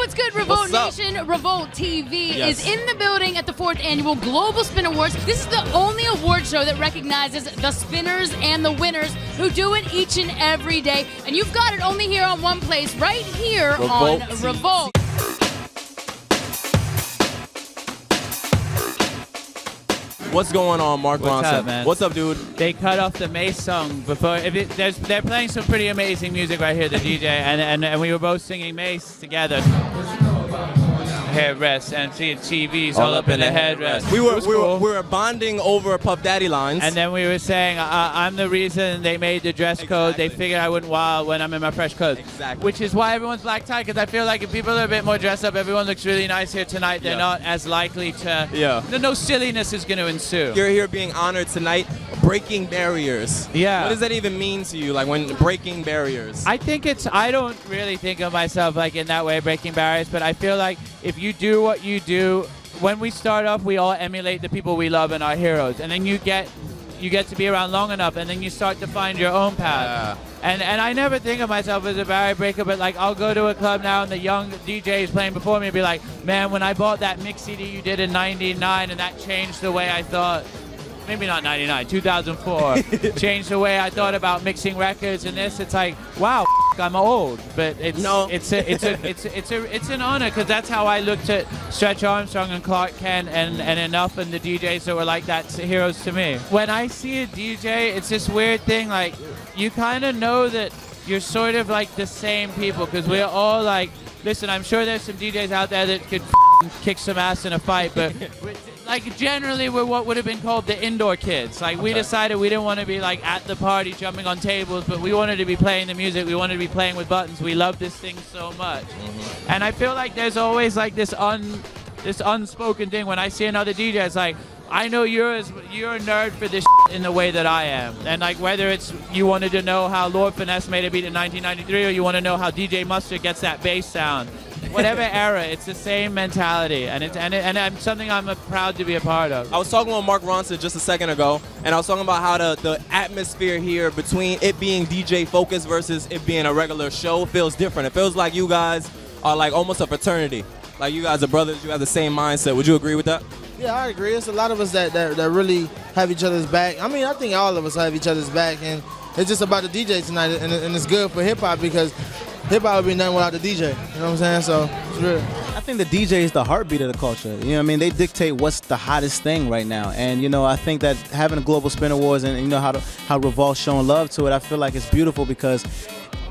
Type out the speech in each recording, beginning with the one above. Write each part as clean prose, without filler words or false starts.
What's good, Revolt Nation? Revolt TV is in the building at the 4th Annual Global Spin Awards. This is the only award show that recognizes the spinners and the winners who do it each and every day. And you've got it only here on one place, right here on Revolt. What's going on, Mark Ronson? What's up, man? What's up, dude? They cut off the Mace song before. They're playing some pretty amazing music right here, the DJ, and we were both singing Mace together. Headrest and TVs all up in the headrest. We were bonding over Puff Daddy lines. And then we were saying, I'm the reason they made the dress code. They figured I wouldn't wild when I'm in my fresh clothes. Exactly. Which is why everyone's black tie, because I feel like if people are a bit more dressed up, everyone looks really nice here tonight. They're not as likely to. No silliness is going to ensue. You're here being honored tonight, breaking barriers. Yeah. What does that even mean to you, like when breaking barriers? I don't really think of myself like in that way, breaking barriers, but I feel like if you do what you do, when we start off, we all emulate the people we love and our heroes, and then you get to be around long enough, and then you start to find your own path. And I never think of myself as a barrier breaker, but like I'll go to a club now and the young DJs playing before me and be like, man, when I bought that mix CD you did in '99 and that changed the way I thought. Maybe not 99, 2004. Changed the way I thought about mixing records and this. It's like, wow, I'm old, but it's an honor because that's how I looked at Stretch Armstrong and Clark Kent and Enough and the DJs that were like that heroes to me. When I see a DJ, it's this weird thing, like you kind of know that you're sort of like the same people because we're all like, listen, I'm sure there's some DJs out there that could kick some ass in a fight, but like generally we're what would have been called the indoor kids. Like we decided we didn't want to be like at the party jumping on tables, but we wanted to be playing the music. We wanted to be playing with buttons. We love this thing so much. And I feel like there's always like this unspoken thing when I see another DJ. It's like, I know you're a nerd for this in the way that I am. And like whether it's you wanted to know how Lord Finesse made a beat in 1993 or you want to know how DJ Mustard gets that bass sound. Whatever era, it's the same mentality, and it's something I'm proud to be a part of. I was talking with Mark Ronson just a second ago, and I was talking about how the atmosphere here between it being DJ focused versus it being a regular show feels different. It feels like you guys are like almost a fraternity. Like you guys are brothers, you have the same mindset. Would you agree with that? Yeah, I agree. It's a lot of us that really have each other's back. I mean, I think all of us have each other's back, and it's just about the DJ tonight, and it's good for hip-hop because hip-hop would be nothing without the DJ. You know what I'm saying? So it's real. I think the DJ is the heartbeat of the culture. You know what I mean? They dictate what's the hottest thing right now. And, you know, I think that having a Global Spin Awards and, you know, how Revolt's showing love to it, I feel like it's beautiful because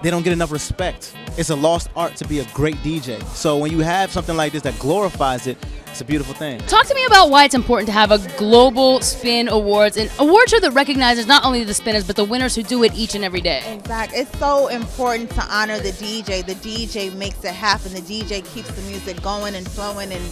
they don't get enough respect. It's a lost art to be a great DJ. So when you have something like this that glorifies it, it's a beautiful thing. Talk to me about why it's important to have a Global Spin Awards, an award show that recognizes not only the spinners, but the winners who do it each and every day. Exactly. It's so important to honor the DJ. The DJ makes it happen. The DJ keeps the music going and flowing and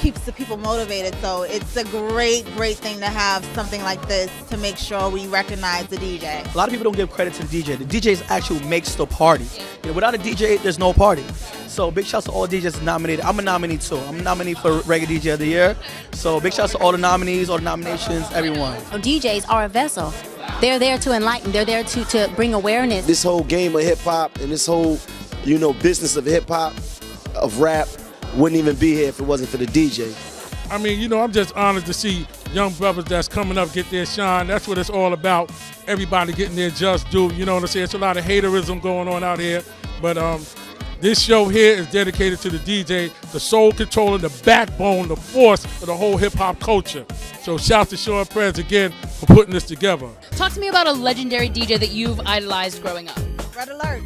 keeps the people motivated. So it's a great thing to have something like this to make sure we recognize the DJ. A lot of people don't give credit to the DJ. The DJ actually makes the party. You know, without a DJ, there's no party. So big shouts to all DJs nominated. I'm a nominee too. I'm a nominee for Reggae DJ of the Year. So big shouts to all the nominees, all the nominations, everyone. DJs are a vessel. They're there to enlighten. They're there to bring awareness. This whole game of hip hop and this whole, you know, business of hip hop, of rap, wouldn't even be here if it wasn't for the DJ. I mean, you know, I'm just honored to see young brothers that's coming up get their shine. That's what it's all about. Everybody getting their just due. You know what I'm saying? It's a lot of haterism going on out here. But this show here is dedicated to the DJ, the soul controller, the backbone, the force of the whole hip-hop culture. So shout to Sean Prez again for putting this together. Talk to me about a legendary DJ that you've idolized growing up. Red Alert.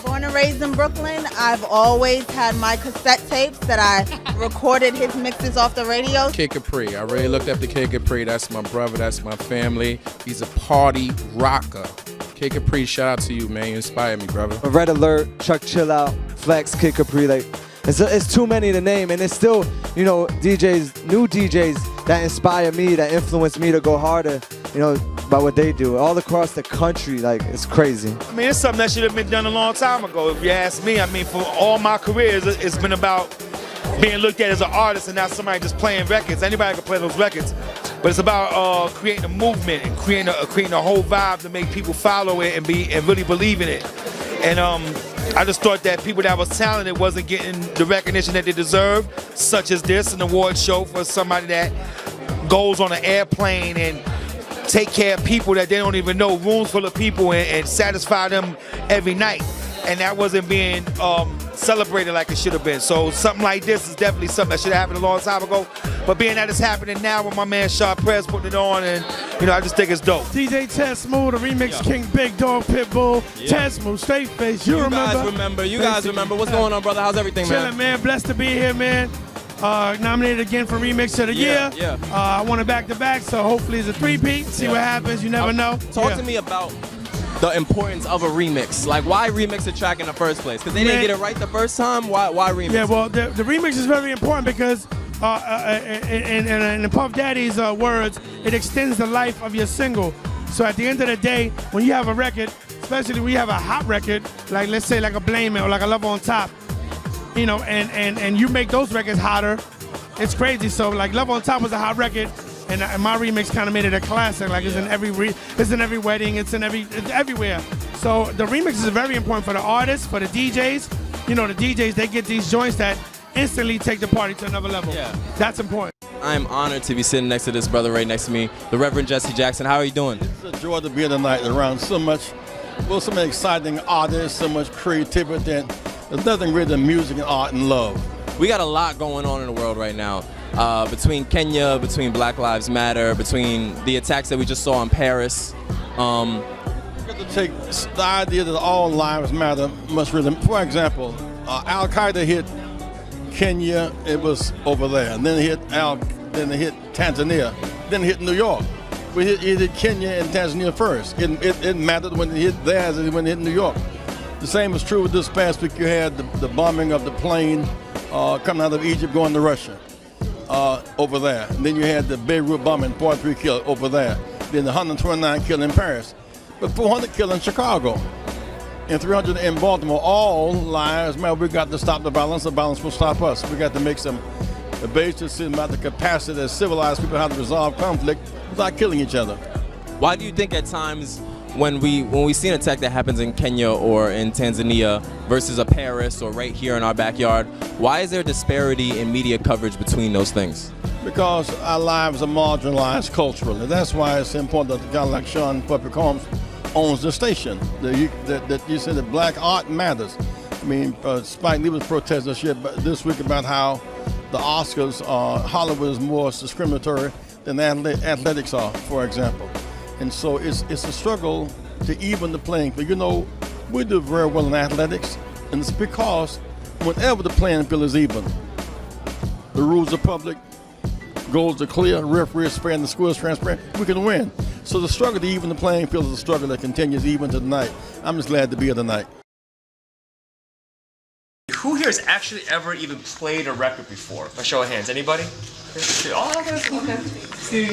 Born and raised in Brooklyn, I've always had my cassette tapes that I recorded his mixes off the radio. Kid Capri. I really looked up to Kid Capri. That's my brother. That's my family. He's a party rocker. Kid Capri, shout out to you, man. You inspired me, brother. Red Alert, Chuck Chill Out, Flex, Kid Capri. Like, it's too many to name, and it's still, you know, DJs, new DJs that inspire me, that influence me to go harder, you know, by what they do. All across the country, like, it's crazy. I mean, it's something that should have been done a long time ago, if you ask me. I mean, for all my careers, it's been about being looked at as an artist and not somebody just playing records. Anybody can play those records. But it's about creating a movement and creating a whole vibe to make people follow it and really believe in it. And I just thought that people that was talented wasn't getting the recognition that they deserve, such as this, an award show for somebody that goes on an airplane and take care of people that they don't even know, rooms full of people, and satisfy them every night. And that wasn't being celebrated like it should have been. So something like this is definitely something that should have happened a long time ago. But being that it's happening now with my man Shaw Prez putting it on, and I just think it's dope. DJ Ted Smooth, the remix King, Big Dog, Pitbull, Ted Smooth, Straight Face. You remember? You guys remember. What's going on, brother? How's everything, man? Chilling, man. Blessed to be here, man. Nominated again for Remix of the Year. Yeah. I won it back-to-back, so hopefully it's a three-peat. See what happens. You never know. Talk to me about the importance of a remix. Like, why remix a track in the first place? Because they didn't get it right the first time. Why remix? Yeah, well, the remix is very important because, in Puff Daddy's words, it extends the life of your single. So at the end of the day, when you have a record, especially when you have a hot record, like let's say like a Blame It or like a Love on Top, and you make those records hotter, it's crazy. So like Love on Top was a hot record, and my remix kind of made it a classic. Like it's in every wedding, it's everywhere. So the remix is very important for the artists, for the DJs. The DJs, they get these joints that instantly take the party to another level. Yeah. That's important. I am honored to be sitting next to this brother right next to me, the Reverend Jesse Jackson. How are you doing? It's a joy to be here tonight around so many exciting artists, so much creativity. There's nothing really than music and art and love. We got a lot going on in the world right now. Between Kenya, between Black Lives Matter, between the attacks that we just saw in Paris. We got to take the idea that all lives matter must really. For example, Al Qaeda hit Kenya, it was over there, and then it hit Tanzania, then it hit New York. It hit Kenya and Tanzania first. It mattered when it hit theirs and when it hit New York. The same is true with this past week. You had the bombing of the plane coming out of Egypt going to Russia over there. And then you had the Beirut bombing, 43 killed over there. Then the 129 killed in Paris. But 400 killed in Chicago. And 300 in Baltimore. All lives, man, we got to stop the violence. The violence will stop us. We got to make some basic decisions about the capacity as civilized people how to resolve conflict without killing each other. Why do you think at times when we see an attack that happens in Kenya or in Tanzania versus a Paris or right here in our backyard, why is there a disparity in media coverage between those things? Because our lives are marginalized culturally. That's why it's important that a guy like Sean Puppy Combs owns the station. That you said that black art matters. I mean, Spike Lee was protesting this week about how the Oscars, Hollywood is more discriminatory than athletics are, for example. And so it's a struggle to even the playing field. We do very well in athletics, and it's because whenever the playing field is even, the rules are public, goals are clear, referees fair, and the score is transparent, we can win. So the struggle to even the playing field is a struggle that continues even to tonight. I'm just glad to be here tonight. Who here has actually ever even played a record before? By show of hands, anybody? Oh, okay.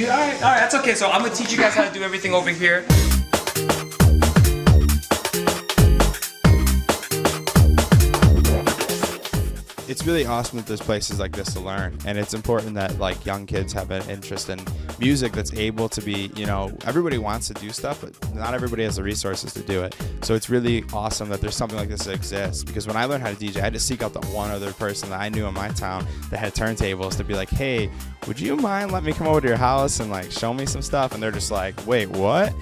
All right, that's okay. So I'm gonna teach you guys how to do everything over here. It's really awesome that there's places like this to learn, and it's important that like young kids have an interest in music that's able to be, everybody wants to do stuff, but not everybody has the resources to do it. So it's really awesome that there's something like this that exists, because when I learned how to DJ, I had to seek out the one other person that I knew in my town that had turntables to be like, hey, would you mind letting me come over to your house and like show me some stuff? And they're just like, wait, what?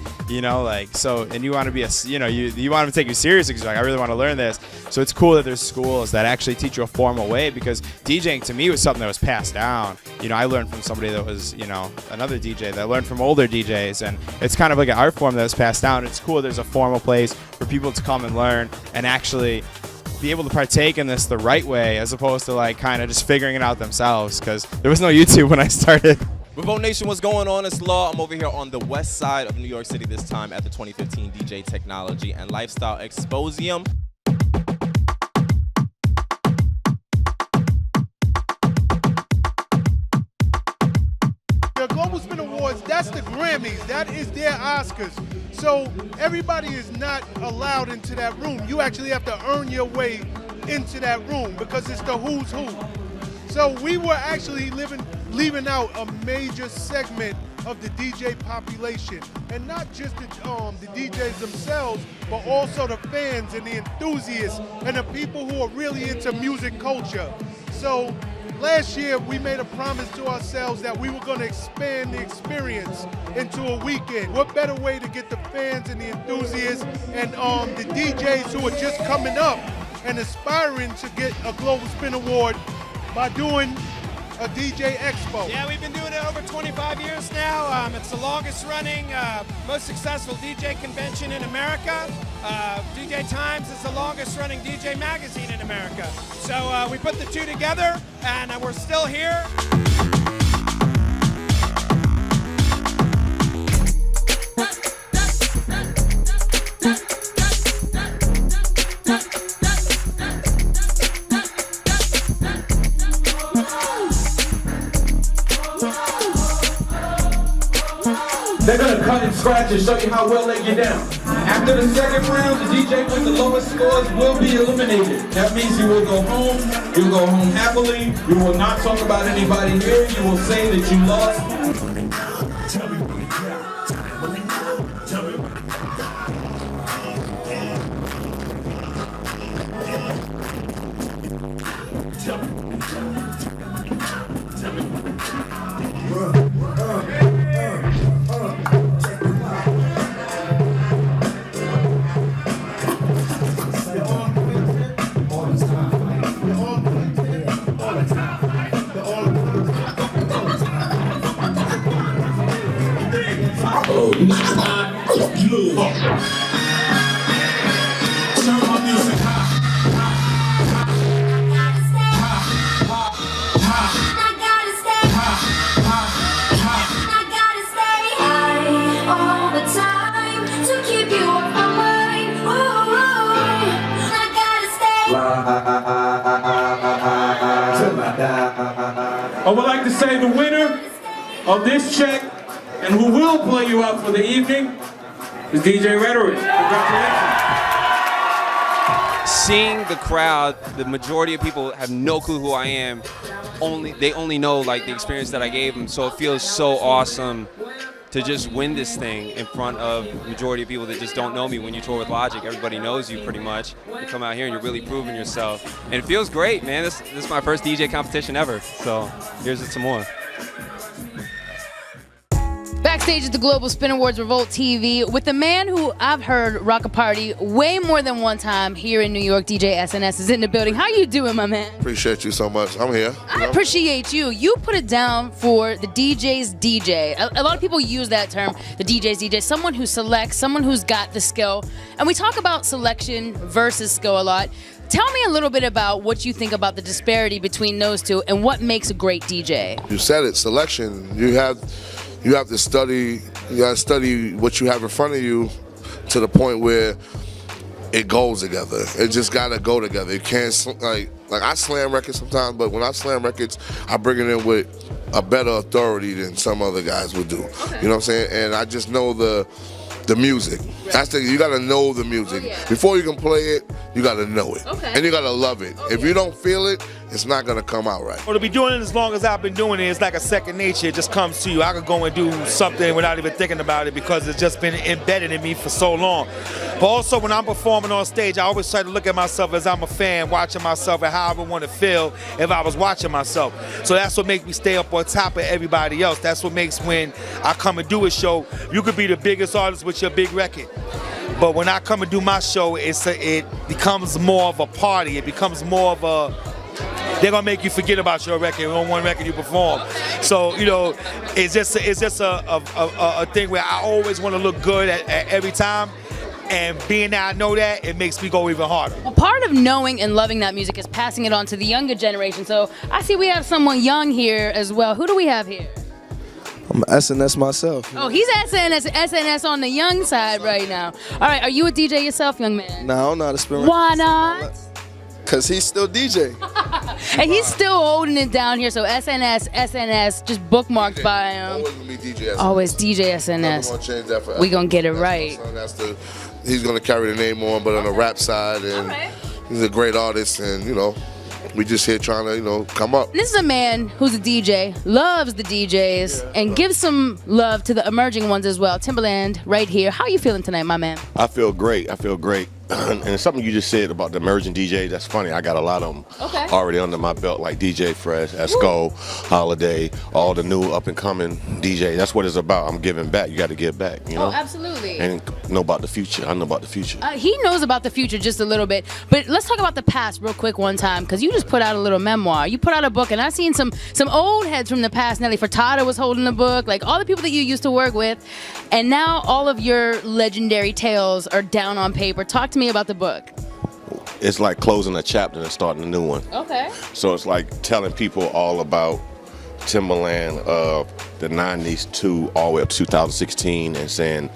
So, and you want to be you want them to take you seriously because you're like, I really want to learn this. So it's cool that there's schools that actually teach you a formal way, because DJing to me was something that was passed down. I learned from somebody that was, another DJ that learned from older DJs, and it's kind of like an art form that was passed down. It's cool there's a formal place for people to come and learn and actually be able to partake in this the right way, as opposed to like kind of just figuring it out themselves, because there was no YouTube when I started. Revolt Nation, what's going on? It's Law. I'm over here on the west side of New York City this time at the 2015 DJ Technology and Lifestyle Exposium. The Global Spin Awards, that's the Grammys. That is their Oscars. So everybody is not allowed into that room. You actually have to earn your way into that room because it's the who's who. So we were actually leaving out a major segment of the DJ population, and not just the DJs themselves, but also the fans and the enthusiasts and the people who are really into music culture. So last year we made a promise to ourselves that we were going to expand the experience into a weekend. What better way to get the fans and the enthusiasts and the DJs who are just coming up and aspiring to get a Global Spin Award by doing a DJ Expo. Yeah, we've been doing it over 25 years now. It's the longest running, most successful DJ convention in America. DJ Times is the longest running DJ magazine in America. So we put the two together and we're still here. They're gonna cut and scratch and show you how well they get down. After the second round, the DJ with the lowest scores will be eliminated. That means you will go home, you'll go home happily, you will not talk about anybody here, you will say that you lost. I would like to say the winner of this check and who will play you out for the evening is DJ Rhetoric. Congratulations. Seeing the crowd, the majority of people have no clue who I am. They only know like the experience that I gave them. So it feels so awesome to just win this thing in front of the majority of people that just don't know me. When you tour with Logic, everybody knows you pretty much. You come out here and you're really proving yourself. And it feels great, man. This is my first DJ competition ever. So here's some more. Backstage at the Global Spin Awards Revolt TV with the man who I've heard rock a party way more than one time here in New York. DJ SNS is in the building. How you doing, my man? Appreciate you so much. I'm here. I appreciate you. You put it down for the DJ's DJ. A lot of people use that term, the DJ's DJ, someone who selects, someone who's got the skill. And we talk about selection versus skill a lot. Tell me a little bit about what you think about the disparity between those two and what makes a great DJ. You said it, selection. You have to study, you gotta study what you have in front of you to the point where it goes together. It just gotta go together. You can't, like I slam records sometimes, but when I slam records, I bring it in with a better authority than some other guys would do. Okay. You know what I'm saying? And I just know the music. That's the, you gotta know the music. Before you can play it, you gotta know it. And you gotta love it. If you don't feel it, it's not gonna come out right. Well, to be doing it as long as I've been doing it, it's like a second nature. It just comes to you. I could go and do something without even thinking about it because it's just been embedded in me for so long. But also when I'm performing on stage, I always try to look at myself as I'm a fan, watching myself and how I would want to feel if I was watching myself. So that's what makes me stay up on top of everybody else. That's what makes when I come and do a show, you could be the biggest artist with your big record. But when I come and do my show, it becomes more of a party. It becomes more of a, they're gonna make you forget about your record on one record you perform. So you know, it's just a thing where I always want to look good at every time. And being that I know that, it makes me go even harder. Well, part of knowing and loving that music is passing it on to the younger generation. So I see we have someone young here as well. Who do we have here? I'm SNS myself. Oh, he's SNS on the young side right now. All right, are you a DJ yourself, young man? No, I don't know how to spin. Why not? Because he's still DJ. And he's still holding it down here. So SNS, just bookmarked by him. Always gonna be DJ SNS. Always DJ Never SNS. gonna change that forever. We gonna get it right. He's gonna carry the name on, but on the rap side, and he's a great artist, and you know. we just here trying to, you know, come up. This is a man who's a DJ, loves the DJs, and gives some love to the emerging ones as well. Timberland, right here. How are you feeling tonight, my man? I feel great. I feel great. And something you just said about the emerging DJ, that's funny. I got a lot of them already under my belt, like DJ Fresh, Esco, Holiday, all the new up-and-coming DJ. That's what it's about. I'm giving back. You got to give back, you know? Oh, absolutely. And know about the future. I know about the future. He knows about the future just a little bit. But let's talk about the past real quick one time, because you just put out a little memoir. You put out a book, and I've seen some old heads from the past. Nelly Furtado was holding the book, like all the people that you used to work with. And now all of your legendary tales are down on paper. Talk to me about the book. It's like closing a chapter and starting a new one. Okay. So it's like telling people all about Timberland of the 90s to all the way up to 2016 and saying,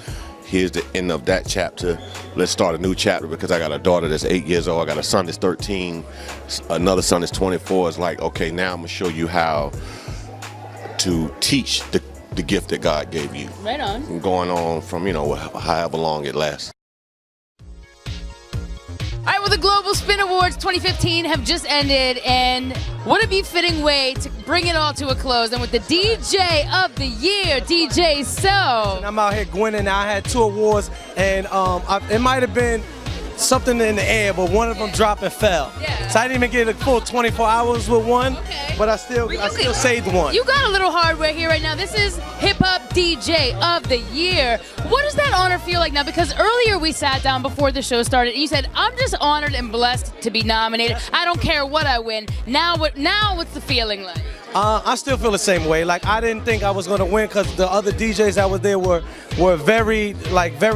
here's the end of that chapter. Let's start a new chapter, because I got a daughter that's 8 years old. I got a son that's 13. Another son that's 24. It's like, okay, now I'm going to show you how to teach the gift that God gave you. Right on. Going on from, you know, however long it lasts. All right, well, the Global Spin Awards 2015 have just ended, and what a befitting way to bring it all to a close. And with the DJ of the Year, DJ So. I'm out here winning. I had 2 awards, and it might have been something in the air, but one of them dropped and fell. Yeah. So I didn't even get a full 24 hours with one, but I still saved one. You got a little hardware here right now. This is Hip Hop DJ of the Year. What does that honor feel like now? Because earlier we sat down before the show started and you said, I'm just honored and blessed to be nominated. I don't care what I win. Now what's the feeling like? I still feel the same way. Like, I didn't think I was gonna win because the other DJs that were there were very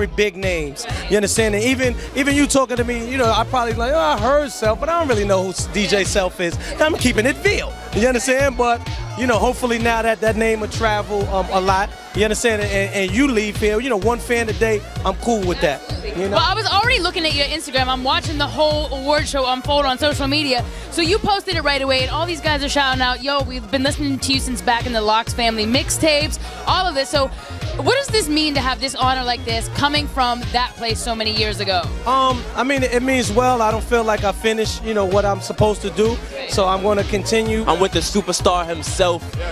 big names. You understand? And even you talking to me, you know, I probably like, oh, I heard Self, but I don't really know who DJ Self is. I'm keeping it real. You understand? But you know, hopefully now that name will travel a lot. You understand? And you leave here, you know, one fan a day. I'm cool with that. You know? Well, I was already looking at your Instagram. I'm watching the whole award show unfold on social media. So you posted it right away, and all these guys are shouting out, yo, we've been listening to you since back in the Locks family mixtapes, all of this. So what does this mean to have this honor like this coming from that place so many years ago? I mean, it means well. I don't feel like I finished, you know, what I'm supposed to do. So I'm going to continue. I'm with the superstar himself.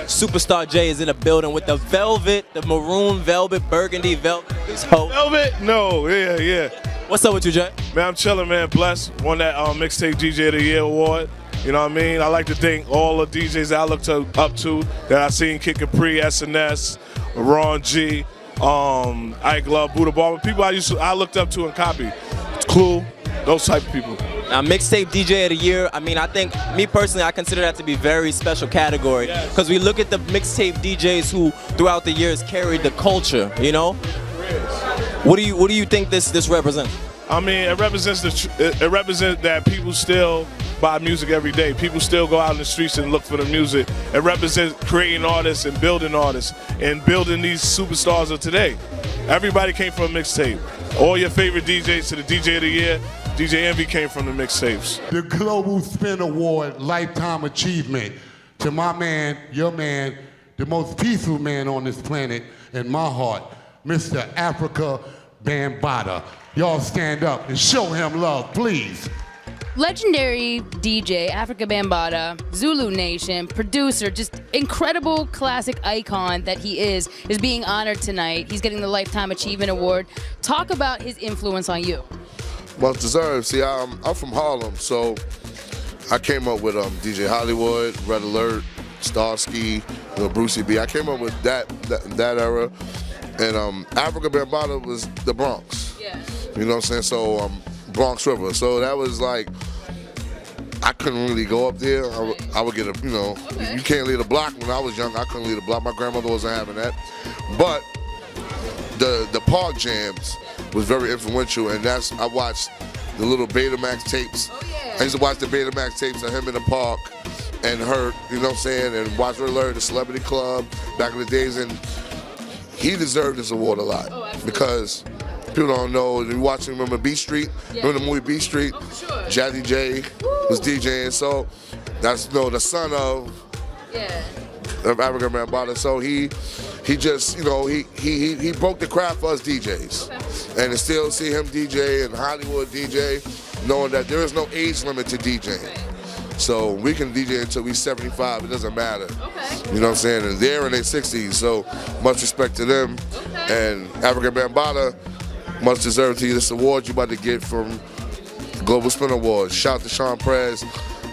Superstar J is in the building with the velvet, the maroon velvet, burgundy velvet. Velvet? No, yeah. What's up with you, Jay? Man, I'm chilling, man. Blessed. Won that mixtape DJ of the Year award. You know what I mean? I like to thank all the DJs that I looked up to that I seen: Kid Capri, SNS, Ron G, Ike Love, Buddha Ball. People I looked up to and copied. Clue, those type of people. Now, mixtape DJ of the Year, I mean, I think, me personally, I consider that to be a very special category. Because we look at the mixtape DJs who, throughout the years, carried the culture, you know? What do you think this represents? I mean, it represents that people still buy music every day. People still go out in the streets and look for the music. It represents creating artists and building these superstars of today. Everybody came from a mixtape. All your favorite DJs to the DJ of the Year, DJ Envy came from the mixtapes. The Global Spin Award Lifetime Achievement to my man, your man, the most peaceful man on this planet in my heart, Mr. Africa Bambaataa. Y'all stand up and show him love, please. Legendary DJ, Africa Bambaataa, Zulu Nation, producer, just incredible classic icon that he is being honored tonight. He's getting the Lifetime Achievement Award. Talk about his influence on you. Much deserved. See, I'm from Harlem, so I came up with DJ Hollywood, Red Alert, Starsky, Brucey B. I came up with that era, and Africa Bambaataa was the Bronx. Yeah. You know what I'm saying? So Bronx River. So that was like, I couldn't really go up there. I would get you can't leave the block. When I was young, I couldn't leave the block. My grandmother wasn't having that. But the park jams was very influential, and I watched the little Betamax tapes. Oh, yeah. I used to watch the Betamax tapes of him in the park and her, you know what I'm saying, and watch Red Alert, the Celebrity Club back in the days, and he deserved this award a lot because people don't know. You watching, remember B Street? Yeah. Remember the movie B Street? Oh, for sure. Jazzy J was DJing, so that's the son of Africa Bambaataa. So he just, he broke the craft for us DJs. Okay. And to still see him DJ and Hollywood DJ, knowing that there is no age limit to DJing. So we can DJ until we 75. It doesn't matter. You know what I'm saying? And they're in their 60s. So much respect to them. And African Bambaataa, much deserved to you. This award you about to get from Global Spin Awards. Shout out to Sean Perez.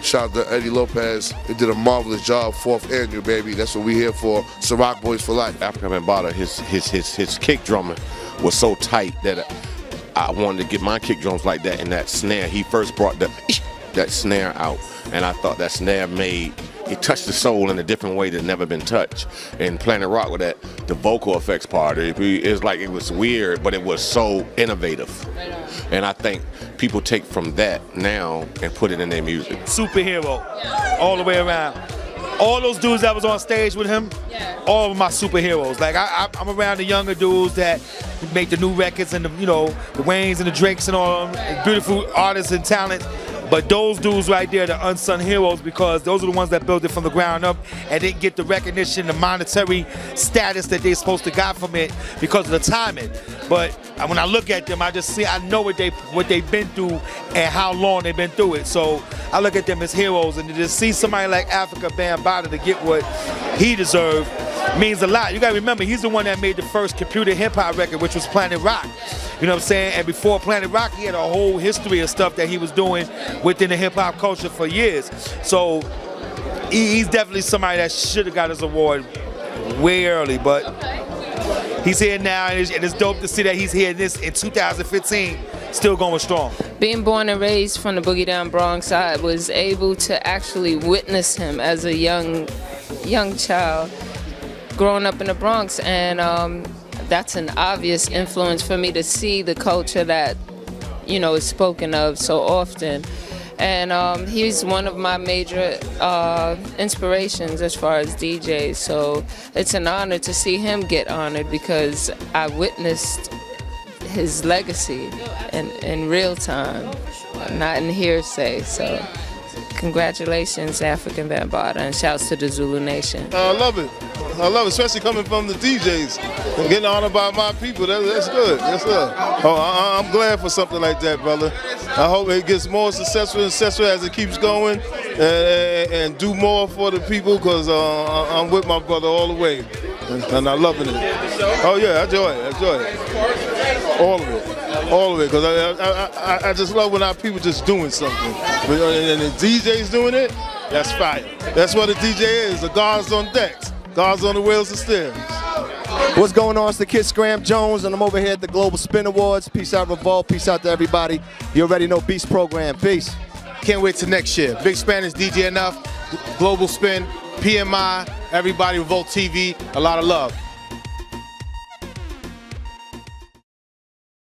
Shout out to Eddie Lopez. They did a marvelous job. 4th annual, baby. That's what we here for. Ciroc Boys for life. African Bambaataa, his kick drumming was so tight that I wanted to get my kick drums like that in that snare. He first brought that snare out, and I thought that snare it touched the soul in a different way that never been touched. And Planet Rock with that, the vocal effects part, it's like it was weird, but it was so innovative. And I think people take from that now and put it in their music. Superhero, all the way around. All those dudes that was on stage with him, all of my superheroes. Like I'm around the younger dudes that make the new records and the Waynes and the Drakes and all of them, beautiful artists and talent. But those dudes right there, the unsung heroes, because those are the ones that built it from the ground up and didn't get the recognition, the monetary status that they're supposed to got from it because of the timing. But when I look at them, I know what they've been through and how long they've been through it. So I look at them as heroes, and to just see somebody like Africa Bambaataa to get what he deserved means a lot. You gotta remember, he's the one that made the first computer hip hop record, which was Planet Rock. You know what I'm saying? And before Planet Rock, he had a whole history of stuff that he was doing within the hip hop culture for years. So he's definitely somebody that should have got his award way early, but he's here now, and it's dope to see that he's here in 2015, still going strong. Being born and raised from the Boogie Down Bronx, I was able to actually witness him as a young child growing up in the Bronx, and that's an obvious influence for me to see the culture that is spoken of so often. And he's one of my major inspirations as far as DJs, so it's an honor to see him get honored because I witnessed his legacy in real time, not in hearsay. So congratulations, African Bambaataa, and shouts to the Zulu Nation. I love it, especially coming from the DJs and getting honored by my people. That's good. Yes, sir. Oh, I'm glad for something like that, brother. I hope it gets more successful as it keeps going, and do more for the people, because I'm with my brother all the way, and I'm loving it. Oh yeah, I enjoy it. All of it, because I just love when our people just doing something. And the DJ's doing it, that's fire. That's what a DJ is, the guards on decks, guards on the wheels and steers. What's going on? It's the kid Scram Jones, and I'm over here at the Global Spin Awards. Peace out, Revolt. Peace out to everybody. You already know Beast Program. Peace. Can't wait till next year. Big Spanish DJ Enough, Global Spin, PMI, everybody, Revolt TV, a lot of love.